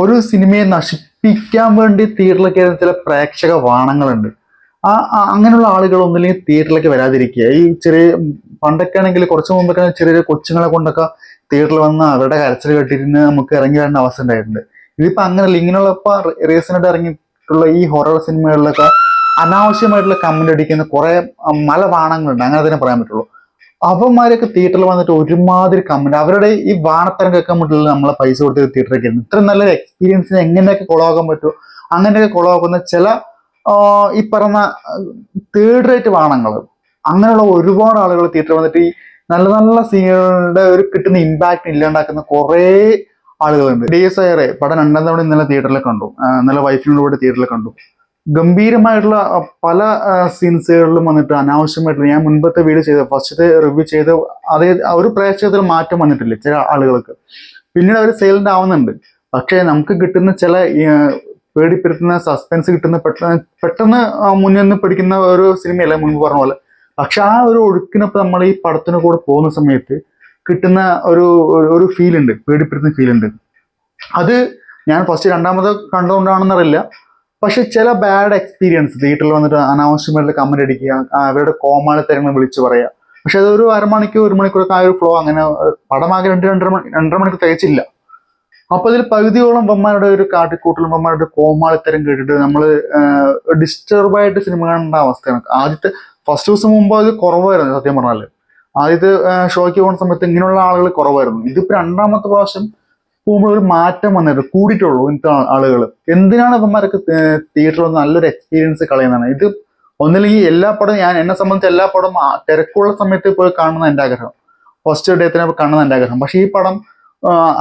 ഒരു സിനിമയെ നശിപ്പിക്കാൻ വേണ്ടി തിയേറ്ററിലേക്ക് വരുന്ന ചില പ്രേക്ഷക വാണങ്ങളുണ്ട്. അങ്ങനെയുള്ള ആളുകൾ ഒന്നില്ലെങ്കിൽ തിയേറ്ററിലേക്ക് വരാതിരിക്കുക. ഈ ചെറിയ പണ്ടൊക്കെ ആണെങ്കിൽ കുറച്ച് മുമ്പൊക്കെ ചെറിയ ചെറിയ കൊച്ചുങ്ങളെ കൊണ്ടൊക്കെ തിയേറ്ററിൽ വന്ന് അവരുടെ കരച്ചിൽ കേട്ടിരുന്ന് നമുക്ക് ഇറങ്ങി വരേണ്ട അവസ്ഥ ഉണ്ടായിട്ടുണ്ട്. ഇതിപ്പോ അങ്ങനെയല്ല. ഇങ്ങനെയുള്ള ഇപ്പൊ റീസെന്റ് ഇറങ്ങിയിട്ടുള്ള ഈ ഹൊറർ സിനിമകളിലൊക്കെ അനാവശ്യമായിട്ടുള്ള കമന്റ് അടിക്കുന്ന കുറെ മലവാണങ്ങളുണ്ട്, അങ്ങനെ തന്നെ പറയാൻ പറ്റുള്ളൂ. അവന്മാരൊക്കെ തിയേറ്ററിൽ വന്നിട്ട് ഒരുമാതിരി കമന്റ്, അവരുടെ ഈ വാണത്തരം കേൾക്കാൻ പറ്റില്ല നമ്മളെ പൈസ കൊടുത്ത് തിയേറ്ററിലേക്ക് ഇരുന്നു. ഇത്ര നല്ലൊരു എക്സ്പീരിയൻസിന് എങ്ങനെയൊക്കെ കൊളവാക്കാൻ പറ്റുമോ അങ്ങനെയൊക്കെ കൊളവാക്കുന്ന ചില ഈ പറഞ്ഞ തേർഡ് റേറ്റ് വാണങ്ങൾ, അങ്ങനെയുള്ള ഒരുപാട് ആളുകൾ തിയേറ്ററിൽ വന്നിട്ട് ഈ നല്ല നല്ല സീനുകളുടെ ഒരു കിട്ടുന്ന ഇമ്പാക്ട് ഇല്ലാണ്ടാക്കുന്ന കുറെ ആളുകളുണ്ട്. DSIR പടം രണ്ടാം തവണ ഇന്നലെ തിയേറ്ററിൽ കണ്ടു. ഇന്നലെ വൈഫിനോട് കൂടെ തിയേറ്ററിൽ കണ്ടു. ഗംഭീരമായിട്ടുള്ള പല സീൻസുകളിലും വന്നിട്ട് അനാവശ്യമായിട്ടുള്ള, ഞാൻ മുൻപത്തെ വീഡിയോ ചെയ്ത ഫസ്റ്റത്തെ റിവ്യൂ ചെയ്ത് അതേ ഒരു പ്രേക്ഷകത്തിൽ മാറ്റം വന്നിട്ടില്ല ചില ആളുകൾക്ക്. പിന്നീട് അവർ സൈലന്റ് ആവുന്നുണ്ട്. പക്ഷേ നമുക്ക് കിട്ടുന്ന ചില പേടിപ്പെടുത്തുന്ന സസ്പെൻസ് കിട്ടുന്ന പെട്ടെന്ന് മുന്നിൽ നിന്ന് പിടിക്കുന്ന ഒരു സിനിമയല്ല മുൻപ് പറഞ്ഞ പോലെ. പക്ഷെ ആ ഒരു ഒഴുക്കിനൊപ്പം നമ്മൾ ഈ പടത്തിന് കൂടെ പോകുന്ന സമയത്ത് കിട്ടുന്ന ഒരു ഫീൽ ഉണ്ട്, പേടിപ്പെടുത്തുന്ന ഫീൽ ഉണ്ട്. അത് ഞാൻ ഫസ്റ്റ് രണ്ടാമത് കണ്ടുകൊണ്ടാണെന്നറിയില്ല. പക്ഷെ ചില ബാഡ് എക്സ്പീരിയൻസ് തിയേറ്ററിൽ വന്നിട്ട് അനാവശ്യമായിട്ട് കമന്റ് അടിക്കുക, അവരുടെ കോമാളിത്തരങ്ങൾ വിളിച്ചു പറയുക. പക്ഷെ അതൊരു അരമണിക്കൂർ ഒരു മണിക്കൂറൊക്കെ ആ ഒരു ഫ്ലോ, അങ്ങനെ പടമാകെ രണ്ടര മണിക്കൂർ തികച്ചില്ല. അപ്പൊ അതിൽ പകുതിയോളം വമ്മാരുടെ ഒരു കാട്ടിക്കൂട്ടലും വമ്മാരുടെ കോമാളിത്തരം കേട്ടിട്ട് നമ്മൾ ഡിസ്റ്റർബായിട്ട് സിനിമ കാണേണ്ട അവസ്ഥയാണ്. ആദ്യത്തെ ഫസ്റ്റ് ദിവസം മുമ്പ് അത് കുറവായിരുന്നു സത്യം പറഞ്ഞാല്. ആദ്യത്തെ ഷോയ്ക്ക് പോകുന്ന സമയത്ത് ഇങ്ങനെയുള്ള ആളുകൾ കുറവായിരുന്നു. ഇതിപ്പോ രണ്ടാമത്തെ പ്രാവശ്യം പോകുമ്പോൾ ഒരു മാറ്റം വന്നിട്ട് കൂടിയിട്ടുള്ളൂ ഇന്നത്തെ ആളുകൾ. എന്തിനാണ് ഇവന്മാരൊക്കെ തിയേറ്ററിൽ വന്ന് നല്ലൊരു എക്സ്പീരിയൻസ് കളയുന്നതാണ് ഇത്. ഒന്നില്ലെങ്കിൽ എല്ലാ പടം, എന്നെ സംബന്ധിച്ച് എല്ലാ പടം തിരക്കുള്ള സമയത്ത് പോയി കാണുന്ന എൻ്റെ ആഗ്രഹം, ഫസ്റ്റ് ഡേത്തിനെ കാണുന്ന എൻ്റെ ആഗ്രഹം. പക്ഷെ ഈ പടം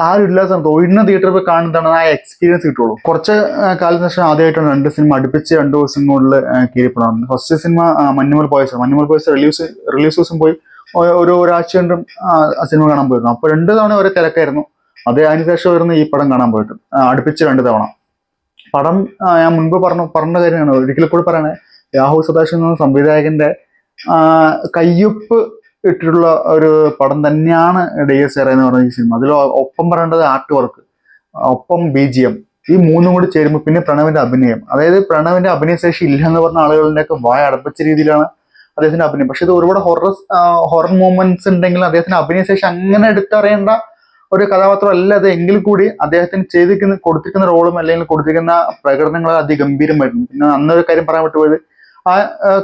ആരും ഇല്ലാത്ത സമയത്ത് ഒഴിഞ്ഞ തിയേറ്ററിൽ പോയി കാണുന്നതാണ് ആ എക്സ്പീരിയൻസ് കിട്ടുള്ളൂ. കുറച്ച് കാലത്തിന് ശേഷം ആദ്യമായിട്ടാണ് 2 സിനിമ അടുപ്പിച്ച് 2 ദിവസങ്ങളിൽ കീഴിപ്പെടാറുണ്ട്. First cinema Manjummel boys release ദിവസം പോയി ഒരാഴ്ച കൊണ്ടും ആ സിനിമ കാണാൻ പോയിരുന്നു. അപ്പൊ 2 തവണ ഒരേ തിരക്കായിരുന്നു. അതിനുശേഷം വരുന്ന ഈ പടം കാണാൻ പോയിട്ട് അടുപ്പിച്ച് 2 തവണ. പടം ഞാൻ മുൻപ് പറഞ്ഞ കാര്യമാണ്, ഒരിക്കലും കൂടി പറയണേ, രാഹുൽ സദാശിവൻ എന്ന സംവിധായകന്റെ കയ്യൊപ്പ് ഇട്ടിട്ടുള്ള ഒരു പടം തന്നെയാണ് DSIR എന്ന് പറഞ്ഞ ഈ സിനിമ. അതിൽ ഒപ്പം പറയേണ്ടത് ആർട്ട് വർക്ക്, ഒപ്പം BGM, ഈ മൂന്നും കൂടി ചേരുമ്പോൾ പിന്നെ പ്രണവിന്റെ അഭിനയം. അതായത് പ്രണവിന്റെ അഭിനയശേഷി ഇല്ല എന്ന് പറഞ്ഞ ആളുകളുടെ ഒക്കെ വായ അടപ്പിച്ച രീതിയിലാണ് അദ്ദേഹത്തിന്റെ അഭിനയം. പക്ഷെ ഇത് ഒരുപാട് ഹൊറർ മൂവ്മെന്റ്സ് ഉണ്ടെങ്കിൽ അദ്ദേഹത്തിന്റെ അഭിനയശേഷി അങ്ങനെ എടുത്തറിയേണ്ട ഒരു കഥാപാത്രം അല്ല അത്. എങ്കിൽ കൂടി അദ്ദേഹത്തിന് കൊടുത്തിരിക്കുന്ന റോളും അല്ലെങ്കിൽ കൊടുത്തിരിക്കുന്ന പ്രകടനങ്ങൾ അതിഗംഭീരമായിരുന്നു. പിന്നെ അന്നൊരു കാര്യം പറയാൻ പറ്റുപോയത്, ആ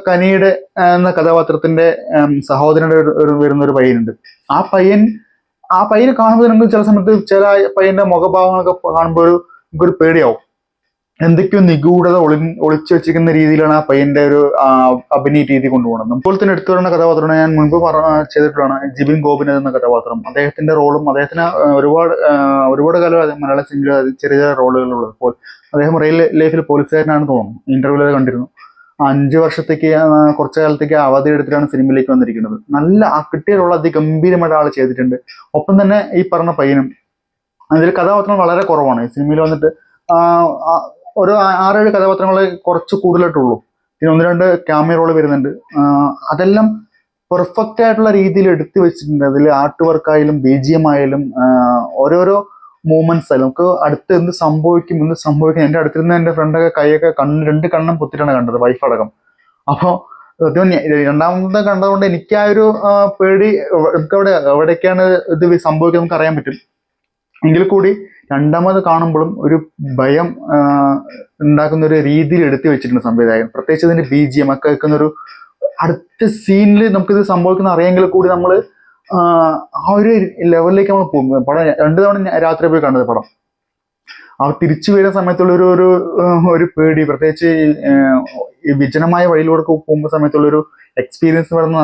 കനിയുടെ എന്ന കഥാപാത്രത്തിന്റെ സഹോദരന്റെ വരുന്ന ഒരു പയ്യനുണ്ട്. ആ പയ്യനെ കാണുമ്പോൾ നമുക്ക് ചില സമയത്ത് ചില പയ്യന്റെ മുഖഭാവങ്ങളൊക്കെ കാണുമ്പോൾ നമുക്കൊരു പേടിയാവും. എന്തൊക്കെയോ നിഗൂഢത ഒളിച്ചു വെച്ചിരിക്കുന്ന രീതിയിലാണ് ആ പയ്യന്റെ ഒരു അഭിനയ രീതി കൊണ്ടുപോകുന്നത്. അതുപോലെ തന്നെ എടുത്തു പറയുന്ന കഥാപാത്രമാണ് ഞാൻ മുൻപ് ചെയ്തിട്ടുള്ളതാണ് ജിബിൻ ഗോപിനാഥ് എന്ന കഥാപാത്രം. അദ്ദേഹത്തിന്റെ റോളും, അദ്ദേഹത്തിന് ഒരുപാട് കാലം മലയാള സിനിമയിൽ ചെറിയ ചെറിയ റോളുകളുള്ളത്. അപ്പോൾ അദ്ദേഹം റിയൽ ലൈഫിൽ പോലീസുകാരനാണെന്ന് തോന്നുന്നു, ഇന്റർവ്യൂലൊക്കെ കണ്ടിരുന്നു. 5 വർഷത്തേക്ക് കുറച്ചു കാലത്തേക്ക് അവധി എടുത്തിട്ടാണ് സിനിമയിലേക്ക് വന്നിരിക്കുന്നത്. നല്ല കിട്ടിയ റോൾ അതിഗംഭീരമായിട്ട് ആൾ ചെയ്തിട്ടുണ്ട്. ഒപ്പം തന്നെ ഈ പറഞ്ഞ പയ്യനും, അതിൽ കഥാപാത്രം വളരെ കുറവാണ് ഈ സിനിമയിൽ വന്നിട്ട്. ഒരു 6-7 കഥാപാത്രങ്ങളെ കുറച്ച് കൂടുതലായിട്ടുള്ളൂ. പിന്നെ 1-2 ക്യാമിയ റോള് വരുന്നുണ്ട്. അതെല്ലാം പെർഫെക്റ്റ് ആയിട്ടുള്ള രീതിയിൽ എടുത്തു വെച്ചിട്ടുണ്ട്. അതിൽ ആർട്ട് വർക്കായാലും BGM ആയാലും ഓരോരോ മൂവ്മെന്റ്സ് ആയാലും നമുക്ക് അടുത്ത് എന്ത് സംഭവിക്കും. എൻ്റെ അടുത്തിരുന്ന എൻ്റെ ഫ്രണ്ടൊക്കെ കൈയൊക്കെ 2 കണ്ണും പൊത്തിട്ടാണ് കണ്ടത്, വൈഫ് അടക്കം. അപ്പോൾ രണ്ടാമത്തെ കണ്ടതുകൊണ്ട് എനിക്ക് ആ ഒരു പേടി, നമുക്ക് എവിടേക്കാണ് ഇത് സംഭവിക്കുന്നത് നമുക്ക് അറിയാൻ പറ്റും. എങ്കിൽ കൂടി രണ്ടാമത് കാണുമ്പോഴും ഒരു ഭയം ഉണ്ടാക്കുന്ന ഒരു രീതിയിൽ എടുത്തു വെച്ചിട്ടുണ്ട് സംവിധായകൻ. പ്രത്യേകിച്ച് ഇതിന്റെ BGM ഒക്കെ വെക്കുന്ന ഒരു അടുത്ത സീനിൽ നമുക്കിത് സംഭവിക്കുന്ന അറിയാമെങ്കിൽ കൂടി നമ്മൾ ആ ഒരു ലെവലിലേക്ക് നമ്മൾ പോകും. പടം 2 തവണ രാത്രി പോയി കണ്ടത് പടം. ആ തിരിച്ചു വരുന്ന സമയത്തുള്ള ഒരു പേടി, പ്രത്യേകിച്ച് ഈ വിജനമായ വഴിയിലൂടെ പോകുന്ന സമയത്തുള്ള ഒരു എക്സ്പീരിയൻസ് പറയുന്ന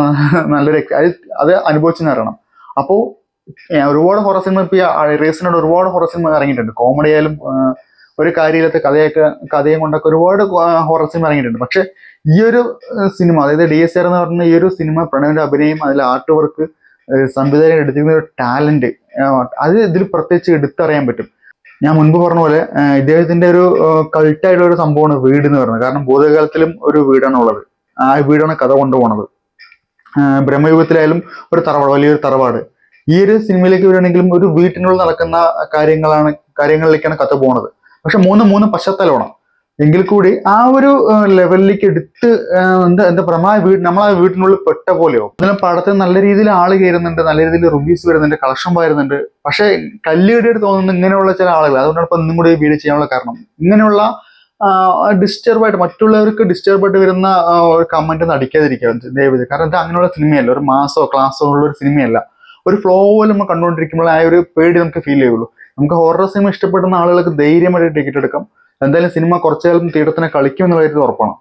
നല്ലൊരു അത് അനുഭവിച്ചെന്ന് അറിയണം. അപ്പോൾ ഒരുപാട് ഹൊറർ സിനിമ ഇപ്പൊ റീസെന്റ് ഒരുപാട് ഹൊറർ സിനിമ ഇറങ്ങിയിട്ടുണ്ട്. കോമഡി ആയാലും ഒരു കാര്യമില്ലാത്ത കഥയും കൊണ്ടൊക്കെ ഒരുപാട് ഹൊറർ സിനിമ ഇറങ്ങിയിട്ടുണ്ട്. പക്ഷെ ഈ ഒരു സിനിമ, അതായത് DSIR എന്ന് പറഞ്ഞ ഈ ഒരു സിനിമ, പ്രണവിന്റെ അഭിനയം, അതിൽ ആർട്ട് വർക്ക്, സംവിധായകൻ എടുത്തിരിക്കുന്ന ഒരു ടാലന്റ്, അത് ഇതിൽ പ്രത്യേകിച്ച് എടുത്തറിയാൻ പറ്റും. ഞാൻ മുൻപ് പറഞ്ഞ പോലെ ഇദ്ദേഹത്തിന്റെ ഒരു കൾട്ടായിട്ടുള്ള ഒരു സംഭവമാണ് വീട് എന്ന് പറയുന്നത്. കാരണം ഭൂതകാലത്തിലും ഒരു വീടാണ് ഉള്ളത്. ആ വീടാണ് കഥ കൊണ്ടുപോകുന്നത്. ബ്രഹ്മയുഗത്തിലായാലും ഒരു തറവാട്, വലിയൊരു തറവാട്. ഈ ഒരു സിനിമയിലേക്ക് വരികയാണെങ്കിലും ഒരു വീട്ടിനുള്ളിൽ നടക്കുന്ന കാര്യങ്ങളിലേക്കാണ് കഥ പോണത്. പക്ഷെ മൂന്ന് പശ്ചാത്തലമാണ്. എങ്കിൽ കൂടി ആ ഒരു ലെവലിലേക്ക് എടുത്ത് എന്താ പറയുക, നമ്മളാ വീട്ടിനുള്ളിൽ പെട്ട പോലെയോ. അതിലും പടത്തിന് നല്ല രീതിയിൽ ആള് കയറുന്നുണ്ട്, നല്ല രീതിയിൽ റിവ്യൂസ് വരുന്നുണ്ട്, കളക്ഷൻ വരുന്നുണ്ട്. പക്ഷെ കല്ലുകടിയായിട്ട് തോന്നുന്ന ഇങ്ങനെയുള്ള ചില ആളുകൾ, അതുകൊണ്ടാണ് ഇപ്പൊ ഇന്നും കൂടി ഈ വീഡിയോ ചെയ്യാനുള്ള കാരണം. ഇങ്ങനെയുള്ള ഡിസ്റ്റർബായിട്ട്, മറ്റുള്ളവർക്ക് ഡിസ്റ്റർബായിട്ട് വരുന്ന ഒരു കമന്റ് ഒന്നും അടിക്കാതിരിക്കുക ദയവ്. കാരണം ഇത് അങ്ങനെയുള്ള സിനിമയല്ല, ഒരു മാസോ ക്ലാസ്സോ ഉള്ള ഒരു സിനിമയല്ല. ഒരു ഫ്ലോ പോലെ നമ്മൾ കണ്ടുകൊണ്ടിരിക്കുമ്പോൾ ആ ഒരു പേടി നമുക്ക് ഫീൽ ചെയ്യുള്ളൂ. നമുക്ക് ഹൊറർ സിനിമ ഇഷ്ടപ്പെടുന്ന ആളുകൾക്ക് ധൈര്യമായിട്ട് ടിക്കറ്റ് എടുക്കാം. എന്തായാലും സിനിമ കുറച്ചു കാലം തിയേറ്ററിൽ കളിക്കും എന്നുള്ള കാര്യത്തിൽ ഉറപ്പാണ്.